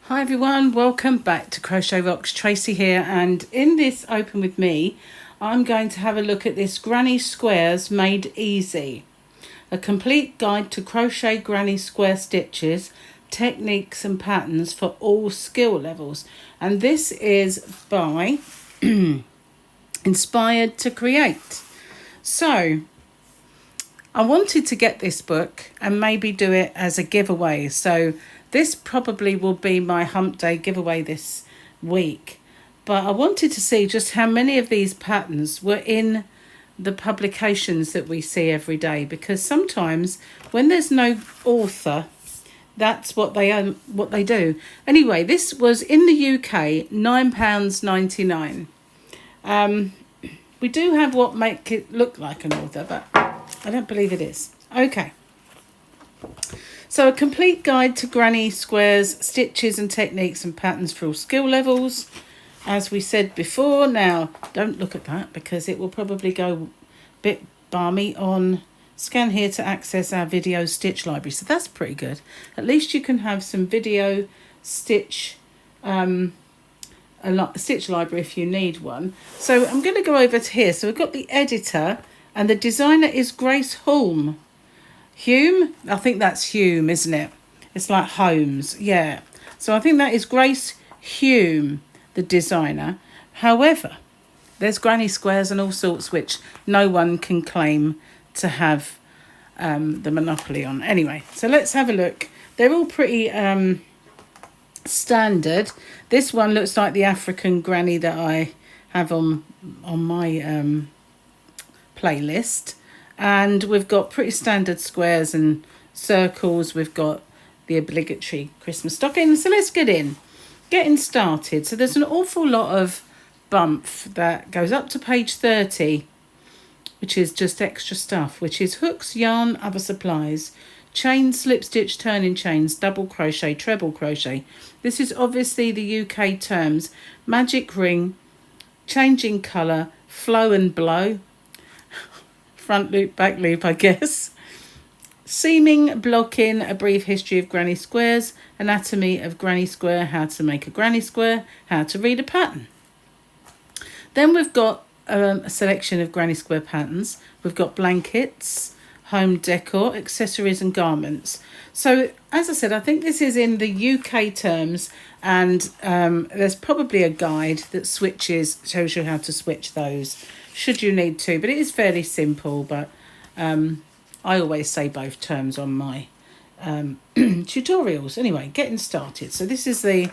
Hi everyone, welcome back to Crochet Rocks. Tracy here, and in this Open With Me I'm going to have a look at this Granny Squares Made Easy, a complete guide to crochet granny square stitches, techniques and patterns for all skill levels. And this is by Inspired to Create. So I wanted to get this book and maybe do it as a giveaway. So this probably will be my hump day giveaway this week. But I wanted to see just how many of these patterns were in the publications that we see every day. Because sometimes when there's no author, that's what they do. Anyway, this was in the UK, £9.99. We do have what make it look like an author, but I don't believe it is. Okay. So a complete guide to granny squares, stitches and techniques and patterns for all skill levels. As we said before, now don't look at that because it will probably go a bit balmy on scan here to access our video stitch library. So that's pretty good. At least you can have some video stitch stitch library if you need one. So I'm going to go over to here. So we've got the editor and the designer is Grace Hulme. Hume? I think that's Hume, isn't it? It's like Holmes, yeah. So I think that is Grace Hume, the designer. However, there's granny squares and all sorts which no one can claim to have the monopoly on. Anyway, so let's have a look. They're all pretty standard. This one looks like the African granny that I have on my playlist. And we've got pretty standard squares and circles. We've got the obligatory Christmas stocking. So let's getting started. So there's an awful lot of bump that goes up to page 30, which is just extra stuff, which is hooks, yarn, other supplies, chain, slip stitch, turning chains, double crochet, treble crochet. This is obviously the UK terms. Magic ring, changing colour, flow and blow. Front loop, back loop, I guess. Seaming, blocking, a brief history of granny squares, anatomy of granny square, how to make a granny square, how to read a pattern. Then we've got a selection of granny square patterns. We've got blankets, home decor, accessories and garments. So as I said, I think this is in the UK terms, and there's probably a guide that shows you how to switch those should you need to, but it is fairly simple. But I always say both terms on my tutorials. Anyway, getting started. So this is the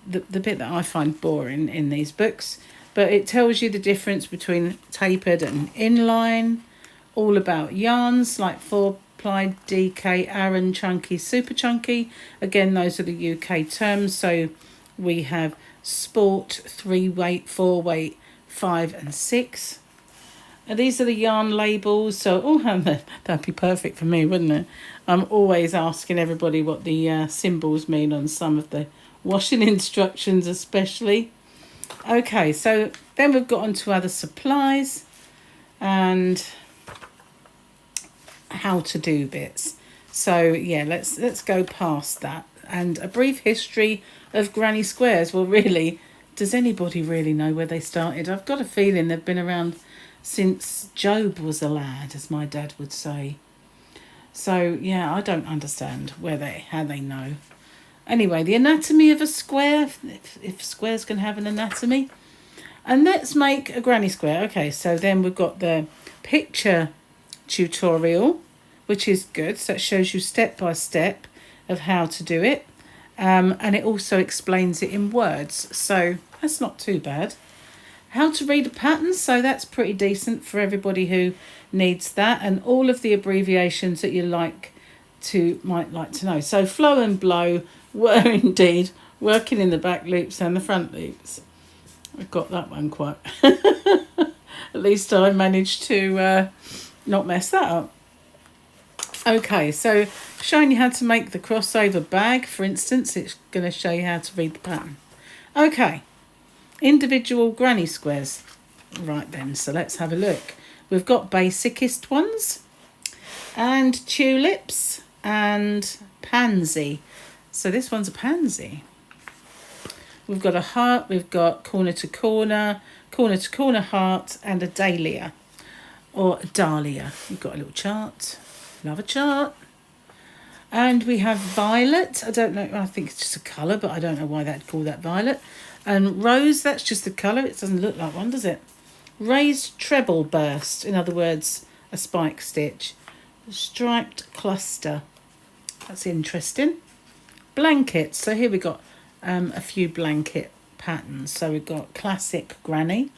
bit that I find boring in these books, but it tells you the difference between tapered and inline, all about yarns like 4-ply, DK, Aran, chunky, super chunky. Again, those are the UK terms. So we have sport, 3-weight, 4-weight, 5 and 6. And these are the yarn labels. So that'd be perfect for me, wouldn't it? I'm always asking everybody what the symbols mean on some of the washing instructions especially. Okay, so then we've got on to other supplies and how to do bits. So yeah, let's go past that. And a brief history of granny squares. Well, really, does anybody really know where they started? I've got a feeling they've been around since Job was a lad, as my dad would say. So yeah, I don't understand how they know. Anyway, the anatomy of a square, if squares can have an anatomy. And let's make a granny square. Okay, so then we've got the picture tutorial, which is good. So it shows you step by step of how to do it. And it also explains it in words. So that's not too bad. How to read a pattern. So that's pretty decent for everybody who needs that. And all of the abbreviations that you might like to know. So flow and blow were indeed working in the back loops and the front loops. I got that one quite. At least I managed to not mess that up. Okay, so showing you how to make the crossover bag, for instance. It's going to show you how to read the pattern. Okay, individual granny squares. Right then, so let's have a look. We've got basicest ones and tulips and pansy. So this one's a pansy. We've got a heart, we've got corner to corner heart, and a dahlia or a dahlia. You've got a little chart. Love a chart. And we have violet. I don't know, I think it's just a colour, but I don't know why they'd call that violet. And rose, that's just the colour. It doesn't look like one, does it? Raised treble burst, in other words, a spike stitch. Striped cluster. That's interesting. Blankets. So here we got a few blanket patterns. So we've got classic granny.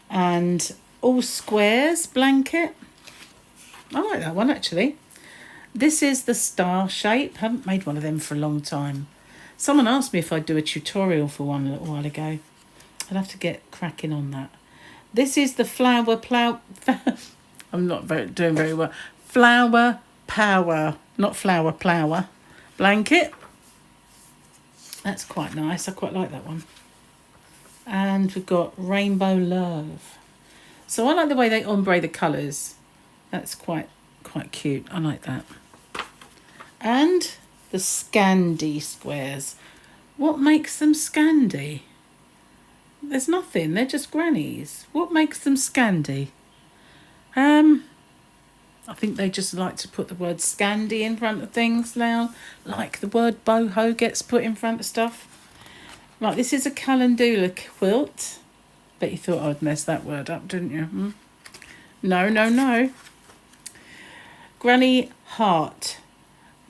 And all squares blanket. I like that one actually. This is the star shape. Haven't made one of them for a long time. Someone asked me if I'd do a tutorial for one a little while ago. I'd have to get cracking on that. This is the flower plow. I'm not doing very well. Flower power, not flower plower blanket. That's quite nice. I quite like that one. And we've got rainbow love. So I like the way they ombre the colours. That's quite cute. I like that. And the Scandi squares. What makes them Scandi? There's nothing. They're just grannies. What makes them Scandi? I think they just like to put the word Scandi in front of things now. Like the word boho gets put in front of stuff. Right, this is a calendula quilt. Bet you thought I'd mess that word up, didn't you? No. Granny heart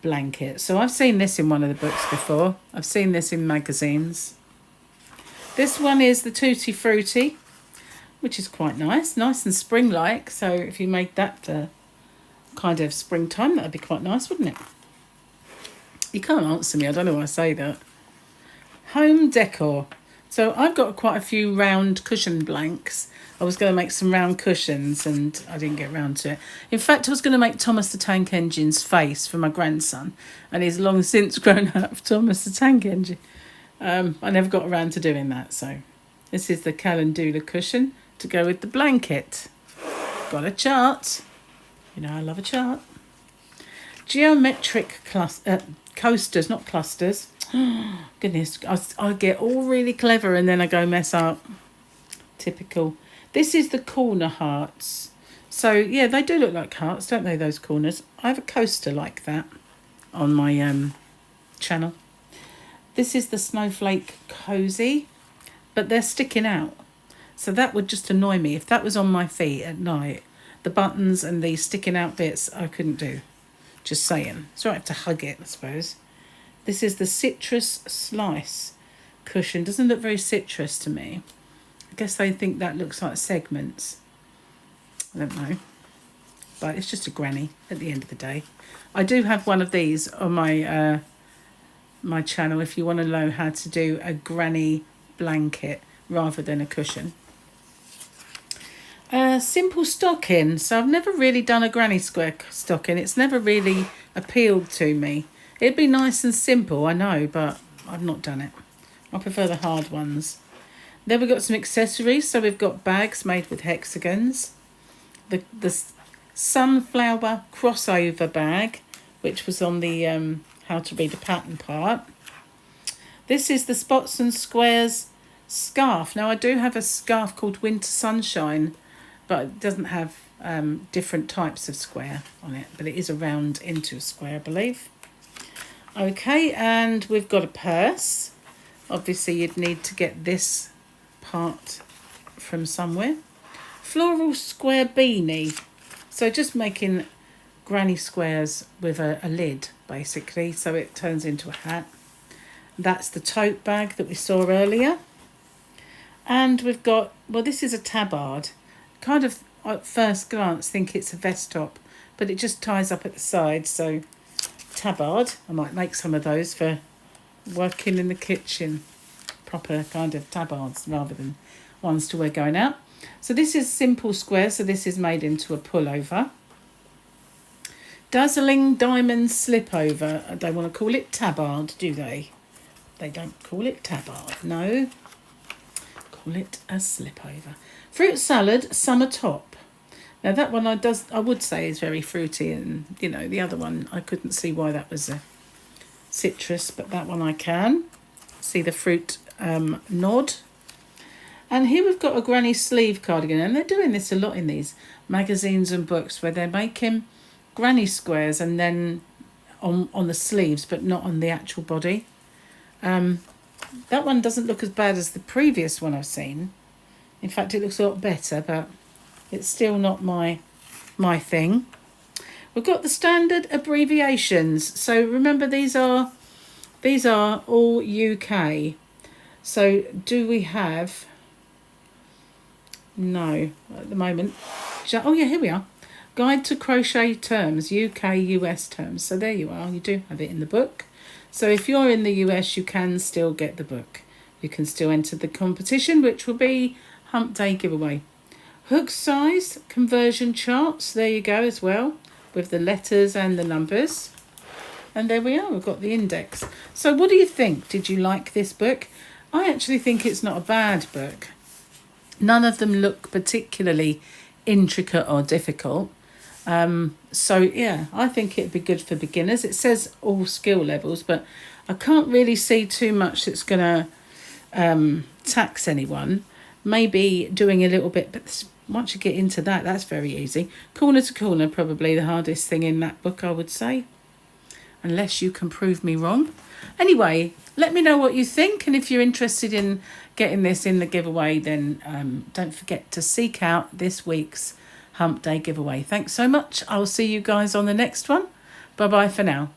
blanket. So I've seen this in one of the books before. I've seen this in magazines. This one is the Tutti Frutti, which is quite nice and spring-like. So if you made that for kind of springtime, that'd be quite nice, wouldn't it? You can't answer me. I don't know why I say that. Home decor. So I've got quite a few round cushion blanks. I was going to make some round cushions and I didn't get round to it. In fact, I was going to make Thomas the Tank Engine's face for my grandson, and he's long since grown up Thomas the Tank Engine. I never got around to doing that. So this is the calendula cushion to go with the blanket. Got a chart. You know I love a chart. Geometric coasters, not clusters. Goodness, I get all really clever and then I go mess up. Typical. This is the corner hearts. So yeah, they do look like hearts, don't they, those corners? I have a coaster like that on my channel. This is the snowflake cozy, but they're sticking out. So that would just annoy me. If that was on my feet at night, the buttons and the sticking out bits, I couldn't do. Just saying. So I have to hug it, I suppose. This is the citrus slice cushion. Doesn't look very citrus to me. I guess they think that looks like segments. I don't know. But it's just a granny at the end of the day. I do have one of these on my my channel if you want to know how to do a granny blanket rather than a cushion. Simple stocking. So I've never really done a granny square stocking. It's never really appealed to me. It'd be nice and simple, I know, but I've not done it. I prefer the hard ones. Then we've got some accessories. So we've got bags made with hexagons. The sunflower crossover bag, which was on the how to read a pattern part. This is the spots and squares scarf. Now I do have a scarf called Winter Sunshine, but it doesn't have different types of square on it, but it is a round into a square, I believe. Okay, and we've got a purse. Obviously you'd need to get this part from somewhere. Floral square beanie. So just making granny squares with a lid, basically, so it turns into a hat. That's the tote bag that we saw earlier. And we've got, well, this is a tabard. Kind of, at first glance, think it's a vest top, but it just ties up at the side, so tabard. I might make some of those for working in the kitchen. Proper kind of tabards rather than ones to wear going out. So this is simple square, so this is made into a pullover. Dazzling diamond slipover. They want to call it tabard, do they? They don't call it tabard, no. Call it a slipover. Fruit salad, summer top. Now that one I would say is very fruity, and you know the other one I couldn't see why that was a citrus, but that one I can. See the fruit nod. And here we've got a granny sleeve cardigan, and they're doing this a lot in these magazines and books where they're making granny squares and then on the sleeves, but not on the actual body. That one doesn't look as bad as the previous one I've seen. In fact, it looks a lot better, but it's still not my thing. We've got the standard abbreviations. So remember, these are all UK. So do we have... No, at the moment. Oh yeah, here we are. Guide to Crochet Terms, UK, US terms. So there you are. You do have it in the book. So if you're in the US, you can still get the book. You can still enter the competition, which will be Hump Day giveaway. Hook size, conversion charts. There you go as well, with the letters and the numbers. And there we are. We've got the index. So what do you think? Did you like this book? I actually think it's not a bad book. None of them look particularly intricate or difficult. So yeah, I think it'd be good for beginners. It says all skill levels, but I can't really see too much that's going to tax anyone. Maybe doing a little bit, but once you get into that, that's very easy. Corner to corner, probably the hardest thing in that book, I would say. Unless you can prove me wrong. Anyway, let me know what you think, and if you're interested in getting this in the giveaway, then don't forget to seek out this week's Hump Day giveaway. Thanks so much. I'll see you guys on the next one. Bye bye for now.